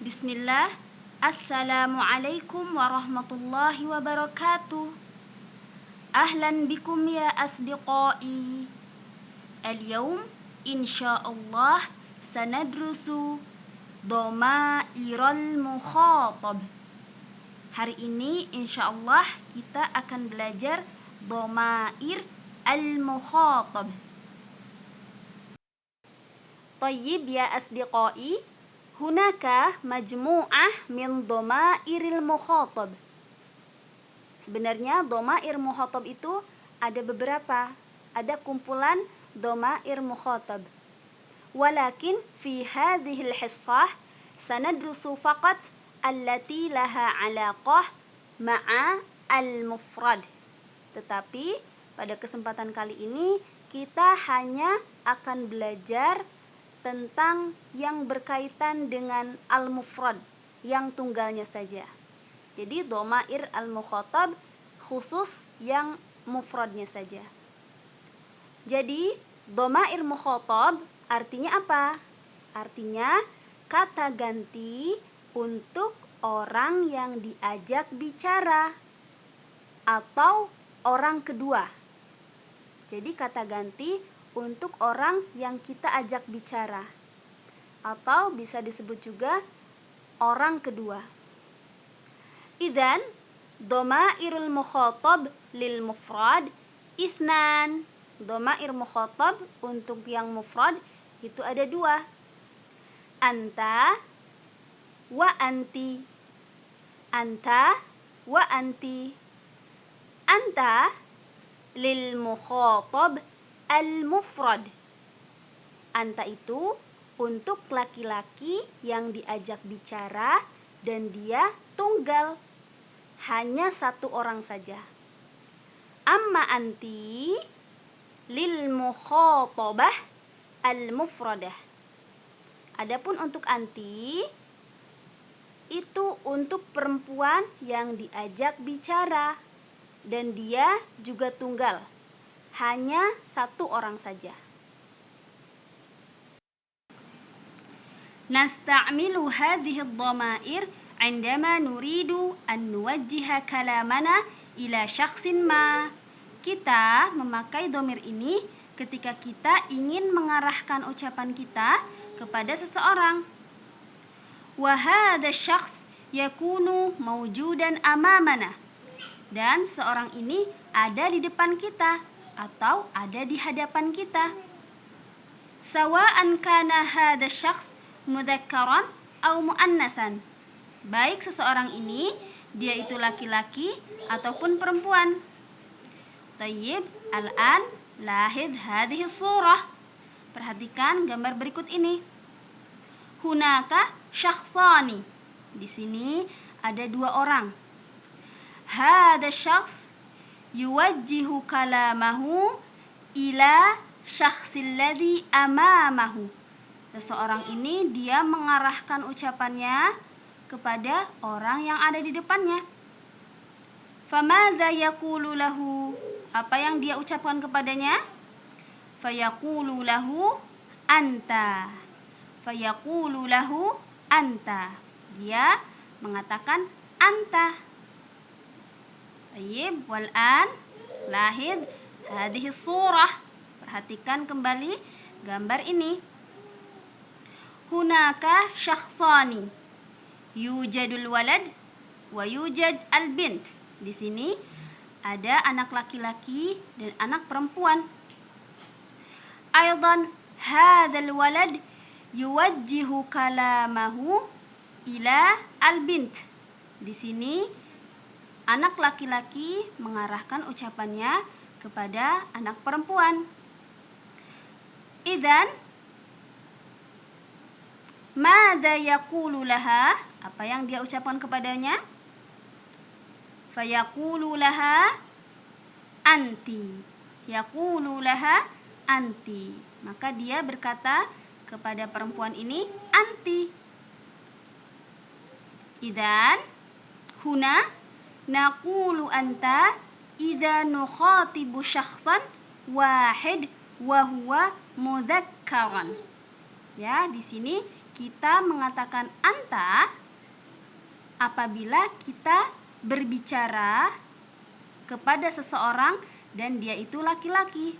Bismillah. Assalamualaikum warahmatullahi wabarakatuh. Ahlan bikum ya asdiqai. Al-yawm insyaallah sanadrusu dhamairal mukhatab. Hari ini insyaallah kita akan belajar dhamair al-mukhatab. Tayyib ya asdiqai, hunaka majmu'ah min dhamairil mukhatab. Sebenarnya dhamair mukhatab itu ada beberapa, ada kumpulan dhamair mukhatab. Walakin fi hadhil hissah sanadrusu faqat allati laha alaqah ma'a al-mufrad. Tetapi pada kesempatan kali ini kita hanya akan belajar tentang yang berkaitan dengan al-mufrad, yang tunggalnya saja. Jadi dhamair al-mukhatab khusus yang mufradnya saja. Jadi dhamair mukhatab artinya apa? Artinya kata ganti untuk orang yang diajak bicara atau orang kedua. Jadi kata ganti untuk orang yang kita ajak bicara, atau bisa disebut juga orang kedua. Idzan dhamairul mukhatab lil mufrad isnan. Dhamair mukhatab untuk yang mufrad itu ada dua. Anta wa anti. Anta wa anti. Anta lil mukhatab al-mufrad. Anta itu untuk laki-laki yang diajak bicara dan dia tunggal, hanya satu orang saja. Amma anti lil mukhatabah al-mufradah. Adapun untuk anti itu untuk perempuan yang diajak bicara dan dia juga tunggal, hanya satu orang saja. Nasta'milu hadhihi ad-dhamair 'indama nuridu an nuwajjiha kalamana ila syakhsin ma. Kita memakai dhamir ini ketika kita ingin mengarahkan ucapan kita kepada seseorang. Wa hadha syakhs yakunu mawjudan amamana. Dan seorang ini ada di depan kita atau ada di hadapan kita. Sawa'an kana hadha syakhs mudzakkaran aw muannasan. Baik seseorang ini dia itu laki-laki ataupun perempuan. Tayyib, al-an lahid hadhihi surah. Perhatikan gambar berikut ini. Hunaka syakhsani. Di sini ada dua orang. Hadha syakhs yuwajjihu kalamahu ila syakhsil ladzi amamahu. Seseorang ini dia mengarahkan ucapannya kepada orang yang ada di depannya. Famadza yaqulu lahu? Apa yang dia ucapkan kepadanya? Fayaqulu lahu anta. Fayaqulu lahu anta. Dia mengatakan anta. Tayyib, wal-an lahid hadhihi surah. Perhatikan kembali gambar ini. Hunaka syakhsani. Yujadul walad wa yujad al-bint. Di sini ada anak laki-laki dan anak perempuan. Aidan hadzal walad yuwajjihu kalamahu ila al-bint. Di sini anak laki-laki mengarahkan ucapannya kepada anak perempuan. Idzan madza yaqulu laha? Apa yang dia ucapkan kepadanya? Fayaqulu laha anti. Yaqulu laha anti. Maka dia berkata kepada perempuan ini anti. Idzan huna naqulu anta idza nukhatibu syakhsan wahid wa huwa mudzakkaran. Ya, di sini kita mengatakan anta apabila kita berbicara kepada seseorang dan dia itu laki-laki.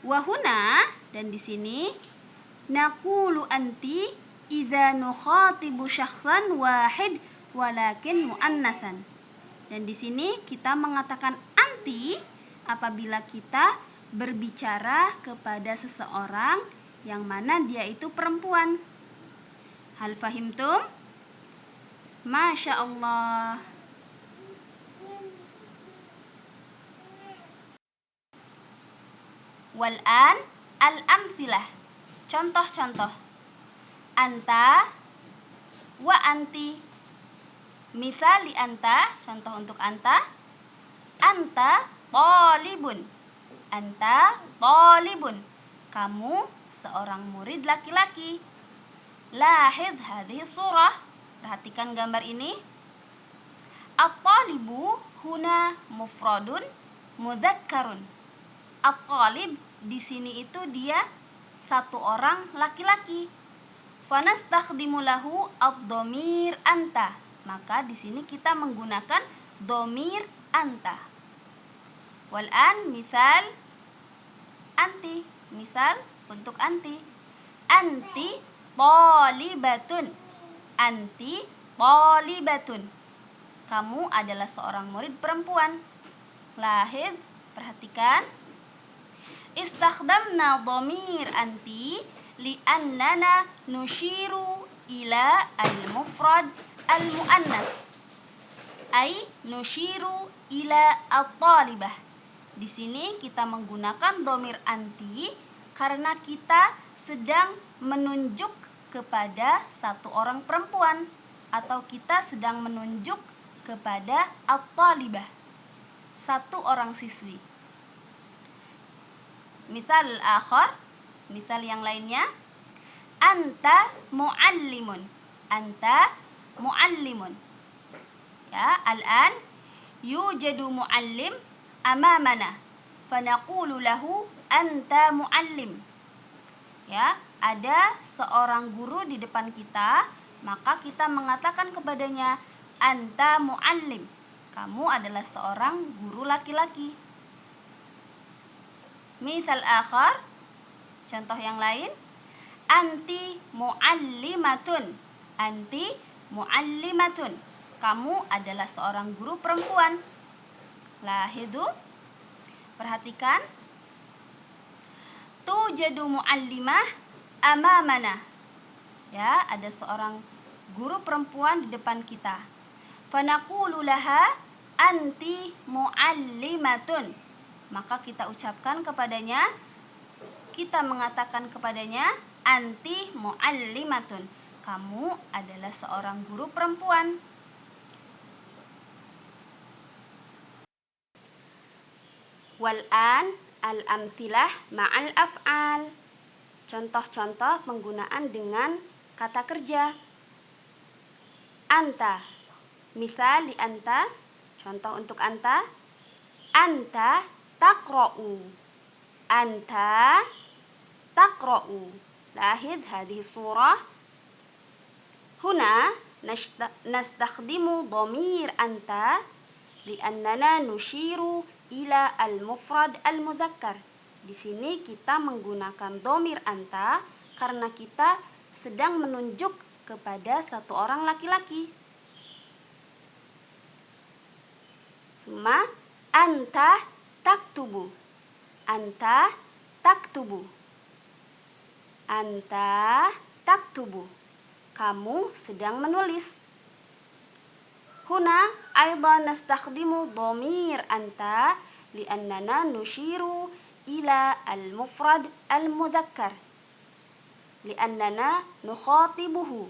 Wahuna, dan di sini naqulu anti idza nukhatibu syakhsan wahid walakin muannasan. Dan di sini kita mengatakan anti apabila kita berbicara kepada seseorang yang mana dia itu perempuan. Hal fahimtum? Masya Allah. Wal'an al-amthilah. Contoh-contoh. Anta wa anti. Misal li anta, contoh untuk anta. Anta talibun. Anta talibun. Kamu seorang murid laki-laki. Lahid hadhihi surah. Perhatikan gambar ini. At-talibu huna mufradun mudzakkarun. At-talib di sini itu dia satu orang laki-laki. Fanastakhdimu lahu ad-dhamir anta. Maka di sini kita menggunakan dhamir anta. Wal'an misal anti. Misal untuk anti. Anti talibatun. Anti talibatun. Kamu adalah seorang murid perempuan. Lahid, perhatikan. Istakhdamna dhamir anti li'annana nushiru ila al-mufrad al-muannas. Ay nushiru ila at-talibah. Di sini kita menggunakan dhamir anti karena kita sedang menunjuk kepada satu orang perempuan atau kita sedang menunjuk kepada at-talibah, satu orang siswi. Misal akhar, misal yang lainnya. Anta muallimun. Anta muallimun. Ya, al-an yujadu muallim amamana. Fanaqulu lahu anta muallim. Ya, ada seorang guru di depan kita, maka kita mengatakan kepadanya anta muallim. Kamu adalah seorang guru laki-laki. Misal akhar, contoh yang lain. Anti muallimatun. Anti muallimatun. Kamu adalah seorang guru perempuan. Lahidu, perhatikan. Tujadu muallimah amamana. Ya, ada seorang guru perempuan di depan kita. Fanaqulu laha anti muallimatun. Maka kita ucapkan kepadanya, kita mengatakan kepadanya anti muallimatun. Kamu adalah seorang guru perempuan. Wal'an al-amthilah ma'al af'al. Contoh-contoh penggunaan dengan kata kerja. Anta. Misal li anta. Contoh untuk anta. Anta taqra'u. Anta taqra'u. Lahid hadhihi surah. Huna nastakhdimu dhamir anta li'annana nushiru ila al-mufrad al-mudzakkar. Di sini kita menggunakan dhamir anta karena kita sedang menunjuk kepada satu orang laki-laki. Summa anta taktubu. Anta taktubu. Anta taktubu. Kamu sedang menulis. Huna aidan nastakhdimu dhamir anta li'annana nushiru ila al-mufrad al-mudzakkar. Li'annana nukhatibuhu.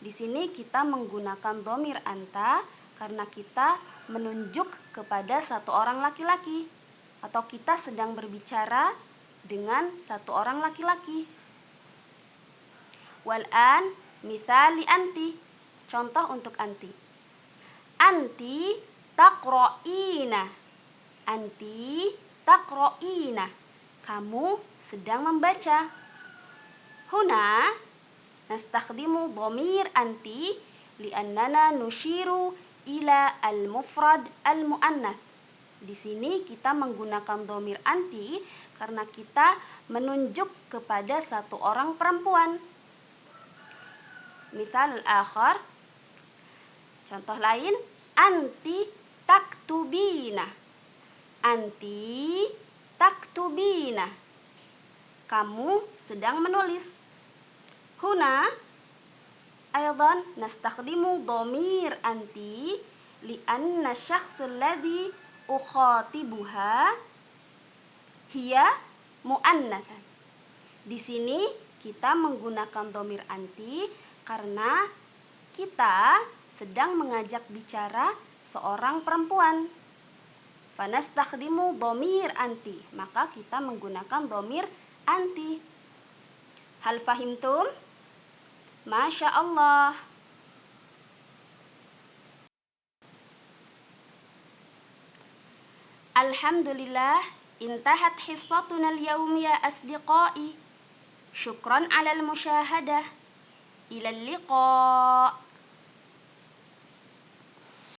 Di sini kita menggunakan dhamir anta karena kita menunjuk kepada satu orang laki-laki atau kita sedang berbicara dengan satu orang laki-laki. Wal'an misal li anti. Contoh untuk anti. Anti taqra'ina. Anti taqra'ina. Kamu sedang membaca. Huna nastakhdimu dhamir anti li'annana nushiru ila al-mufrad al-mu'annath. Di sini kita menggunakan dhamir anti karena kita menunjuk kepada satu orang perempuan. Misal akhar, contoh lain, anti taktubina. Anti taktubina. Kamu sedang menulis. Huna aydan nastakhdimu dhamir anti li'anna syakhs alladhi ukhatibuha hiya mu'annatsan. Di sini kita menggunakan dhamir anti karena kita sedang mengajak bicara seorang perempuan. Fanastakhdimu dhamir anti, maka kita menggunakan dhamir anti. Hal fahimtum? Masya Allah. Alhamdulillah, intahat hissatuna al-yawm ya asdiqai. Syukran 'alal musyahadah. Ilal liqa.